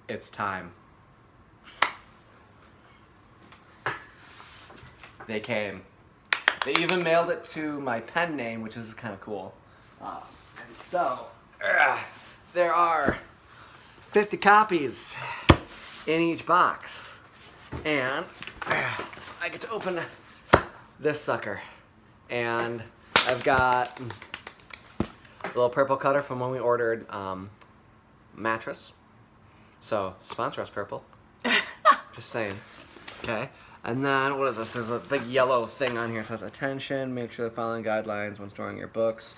It's time. They came. They even mailed it to my pen name, which is kind of cool. And so, there are 50 copies in each box. And so I get to open this sucker. And I've got a little purple cutter from when we ordered mattress. So, sponsor us, Purple. Just saying. Okay. And then, what is this? There's a big yellow thing on here. It says, attention, make sure the following guidelines when storing your books.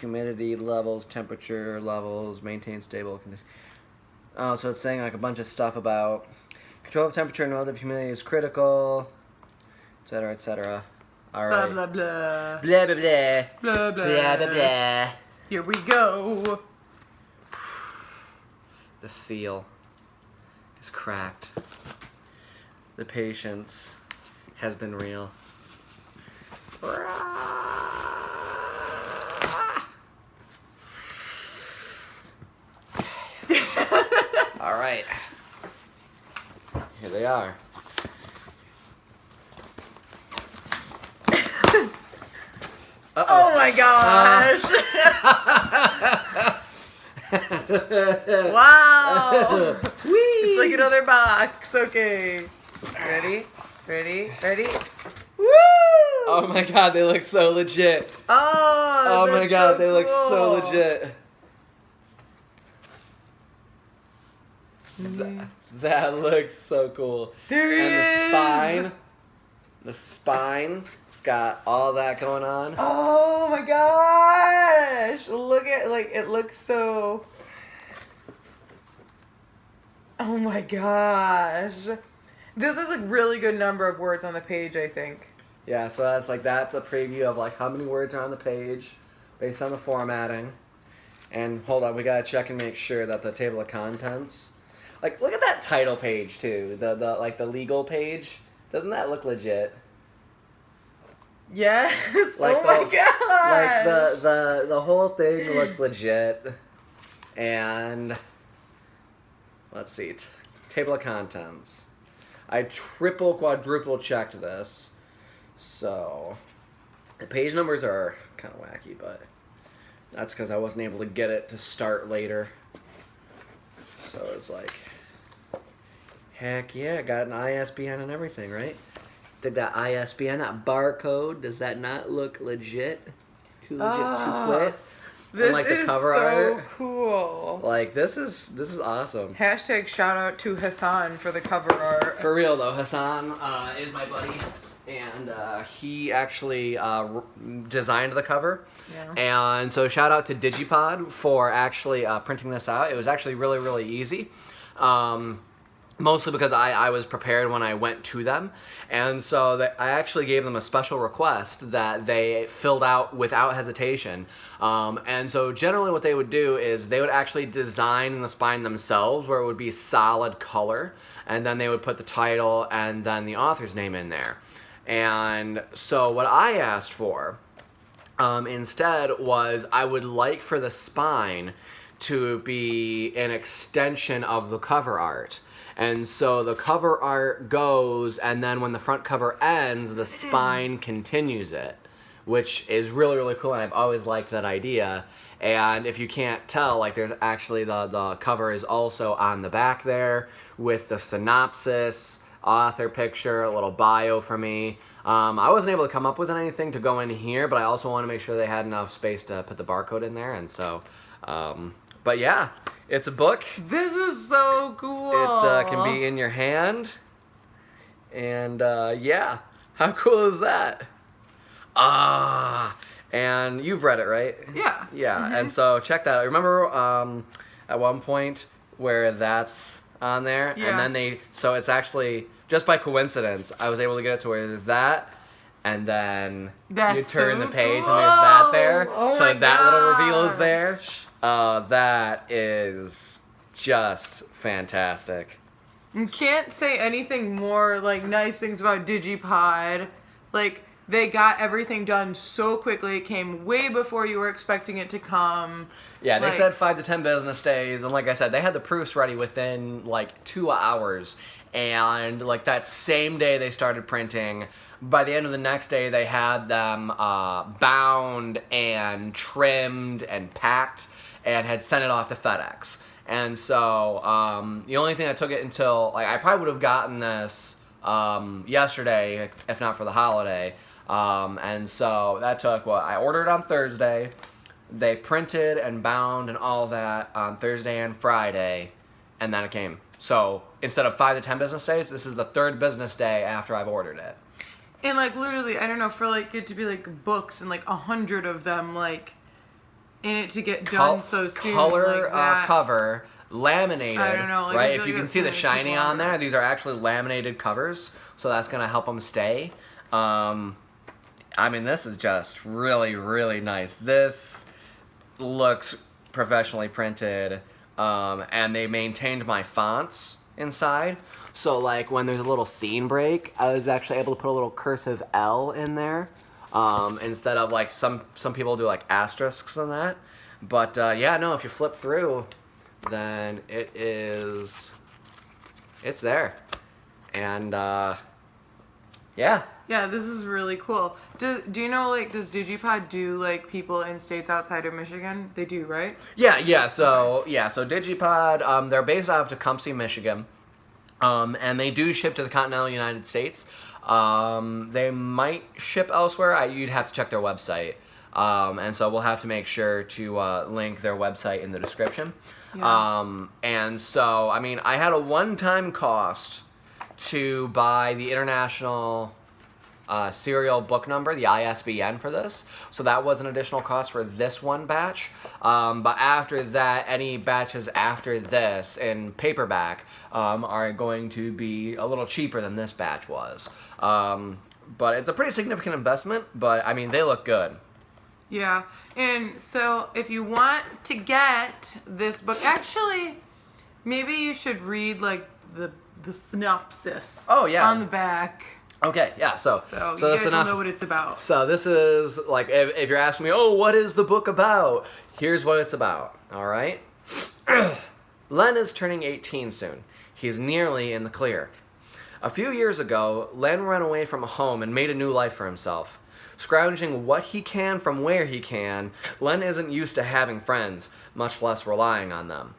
Humidity levels, temperature levels, maintain stable condition. Oh, so it's saying like a bunch of stuff about control of temperature and relative humidity is critical, etc., etc. All right. Blah, blah, blah. Blah, blah, blah. Blah, blah. Blah, blah, blah. Here we go. The seal is cracked. The patience has been real. All right. Here they are. Oh my gosh. Wow. It's like another box. Okay. Ready? Ready? Ready? Woo! Oh my god, they look so legit. Oh my god, so they look so cool. legit. That looks so cool. There he is. The spine, it's got all that going on. Oh my gosh! Look at, like, it looks so... Oh my gosh. This is a really good number of words on the page, I think. Yeah, so that's a preview of like how many words are on the page based on the formatting. And hold on, we gotta check and make sure that the table of contents. Like, look at that title page too. The like the legal page. Doesn't that look legit? Yes. Like oh my gosh. Like the whole thing looks legit. And let's see. Table of contents. I triple, quadruple checked this. So the page numbers are kind of wacky, but that's because I wasn't able to get it to start later. So it's like, heck yeah, got an ISBN and everything, right? Did that ISBN, that barcode, does that not look legit? Too legit to quit? This like the is cover so art. cool. Like, this is awesome. Hashtag shout out to Hassan for the cover art. For real though, Hassan is my buddy, and he actually designed the cover. Yeah. And so shout out to Digipod for actually printing this out. It was actually really, really easy. Mostly because I was prepared when I went to them. And so I actually gave them a special request that they filled out without hesitation. And so generally what they would do is they would actually design the spine themselves where it would be solid color. And then they would put the title and then the author's name in there. And so what I asked for instead was I would like for the spine to be an extension of the cover art. And so the cover art goes, and then when the front cover ends, the spine continues it, which is really, really cool, and I've always liked that idea. And if you can't tell, like, there's actually the cover is also on the back there with the synopsis, author picture, a little bio for me. I wasn't able to come up with anything to go in here, but I also want to make sure they had enough space to put the barcode in there, and so, but yeah. It's a book. This is so cool. It can be in your hand. And yeah, how cool is that? And you've read it, right? Yeah. Yeah, Mm-hmm. and so check that out. Remember at one point where that's on there? Yeah. And then so it's actually, just by coincidence, I was able to get it to where there's that, and then you turn the page and there's that there. Oh so my that little reveal is gosh. there. That is just fantastic. You can't say anything more, like, nice things about Digipod. Like, they got everything done so quickly. It came way before you were expecting it to come. Yeah, they Like, said 5 to 10 business days, and like I said, they had the proofs ready within like 2 hours. And like that same day they started printing. By the end of the next day, they had them bound and trimmed and packed, and had sent it off to FedEx. And so the only thing that took it until like I probably would have gotten this yesterday if not for the holiday. And so that took I ordered on Thursday. They printed and bound and all that on Thursday and Friday, and then it came. So instead of 5 to 10 business days, this is the 3rd business day after I've ordered it. And like literally, I don't know, for like it to be like books and like 100 of them, like in it to get done so soon. Color like that. cover, laminated. I don't know, like, I right? feel If you like can it's see the gonna take shiny on longer. there, these are actually laminated covers, so that's gonna help them stay. I mean, this is just really, really nice. This looks professionally printed, and they maintained my fonts inside. So, like, when there's a little scene break, I was actually able to put a little cursive L in there, instead of, like, some people do, like, asterisks and that. But, yeah, no, if you flip through, then it's there. And, yeah. Yeah, this is really cool. Do you know, like, does Digipod do, like, people in states outside of Michigan? They do, right? Yeah. So Digipod, they're based out of Tecumseh, Michigan, and they do ship to the continental United States. They might ship elsewhere. You'd have to check their website, and so we'll have to make sure to link their website in the description. Yeah. And so, I mean, I had a one-time cost to buy the international serial book number, the ISBN for this. So that was an additional cost for this one batch. But after that, any batches after this in paperback are going to be a little cheaper than this batch was. But it's a pretty significant investment, but I mean, they look good. Yeah. And so if you want to get this book, actually, maybe you should read, like, the synopsis Oh, yeah. on the back. Okay, yeah, so You guys the will synopsis. know what it's about. So this is, like, if you're asking me, oh, what is the book about? Here's what it's about, all right? Len is turning 18 soon. He's nearly in the clear. A few years ago, Len ran away from home and made a new life for himself. Scrounging what he can from where he can, Len isn't used to having friends, much less relying on them.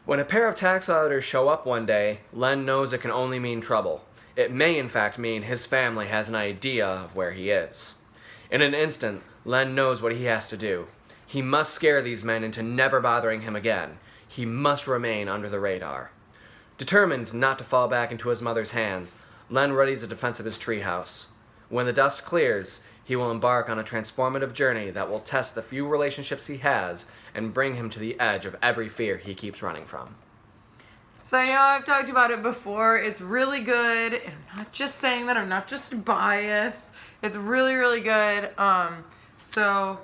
When a pair of tax auditors show up one day, Len knows it can only mean trouble. It may in fact mean his family has an idea of where he is. In an instant, Len knows what he has to do. He must scare these men into never bothering him again. He must remain under the radar. Determined not to fall back into his mother's hands, Len readies the defense of his treehouse. When the dust clears, he will embark on a transformative journey that will test the few relationships he has and bring him to the edge of every fear he keeps running from. So I know I've talked about it before. It's really good. And I'm not just saying that. I'm not just biased. It's really, really good. So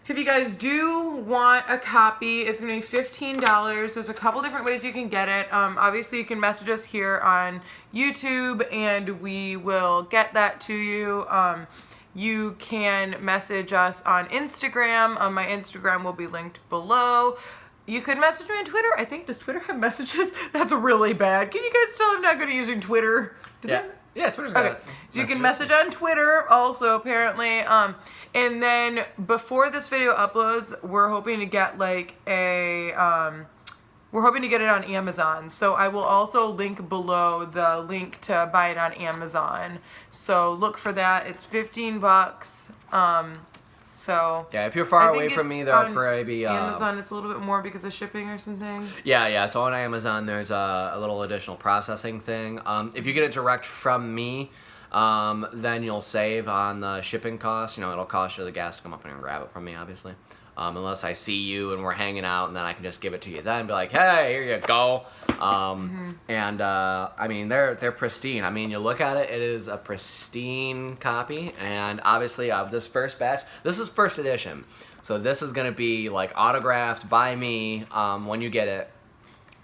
if you guys do want a copy, it's going to be $15. There's a couple different ways you can get it. Obviously, you can message us here on YouTube, and we will get that to you. You can message us on Instagram. My Instagram will be linked below. You could message me on Twitter. I think, does Twitter have messages? That's really bad. Can you guys tell I'm not good at using Twitter? Yeah, Twitter's got Okay, so you can message on Twitter also, apparently. And then before this video uploads, we're hoping to get like we're hoping to get it on Amazon. So I will also link below the link to buy it on Amazon. So look for that. It's $15. So yeah, if you're far I away think from it's me, there'll on probably be Amazon. It's a little bit more because of shipping or something. Yeah. So on Amazon, there's a little additional processing thing. If you get it direct from me, then you'll save on the shipping costs. You know, it'll cost you the gas to come up and grab it from me, obviously. Unless I see you and we're hanging out, and then I can just give it to you then and be like, hey, here you go. And I mean, they're pristine. I mean, you look at it, it is a pristine copy. And obviously of this first batch, this is first edition. So this is going to be like autographed by me when you get it.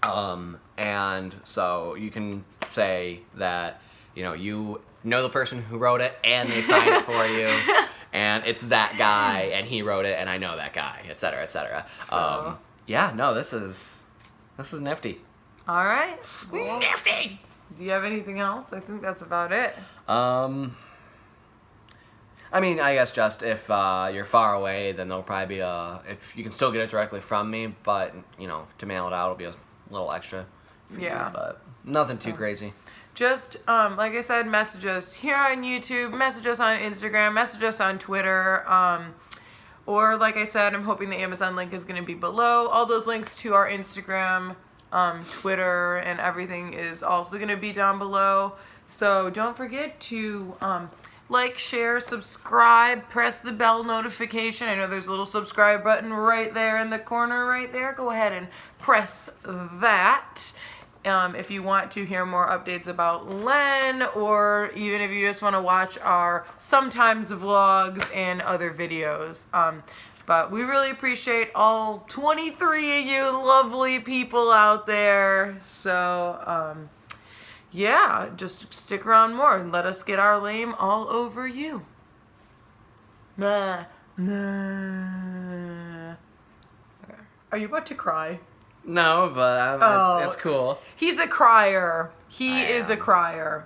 And so you can say that, you know, you know the person who wrote it, and they signed it for you. And it's that guy, and he wrote it, and I know that guy, etc., etc. So. Yeah, no, this is nifty. All right. Well, Nifty! do you have anything else? I think that's about it. I mean, I guess just if you're far away, then there'll probably be if you can still get it directly from me, but, you know, to mail it out, it'll be a little extra. Yeah. But nothing too crazy. Just, like I said, message us here on YouTube, message us on Instagram, message us on Twitter, or like I said, I'm hoping the Amazon link is going to be below. All those links to our Instagram, Twitter, and everything is also going to be down below. So don't forget to like, share, subscribe, press the bell notification. I know there's a little subscribe button right there in the corner right there. Go ahead and press that. If you want to hear more updates about Len, or even if you just want to watch our sometimes vlogs and other videos. But we really appreciate all 23 of you lovely people out there. So, yeah, just stick around more and let us get our lame all over you. Nah. Nah. Okay. Are you about to cry? No, but it's cool. He's a crier. He I is a am. crier.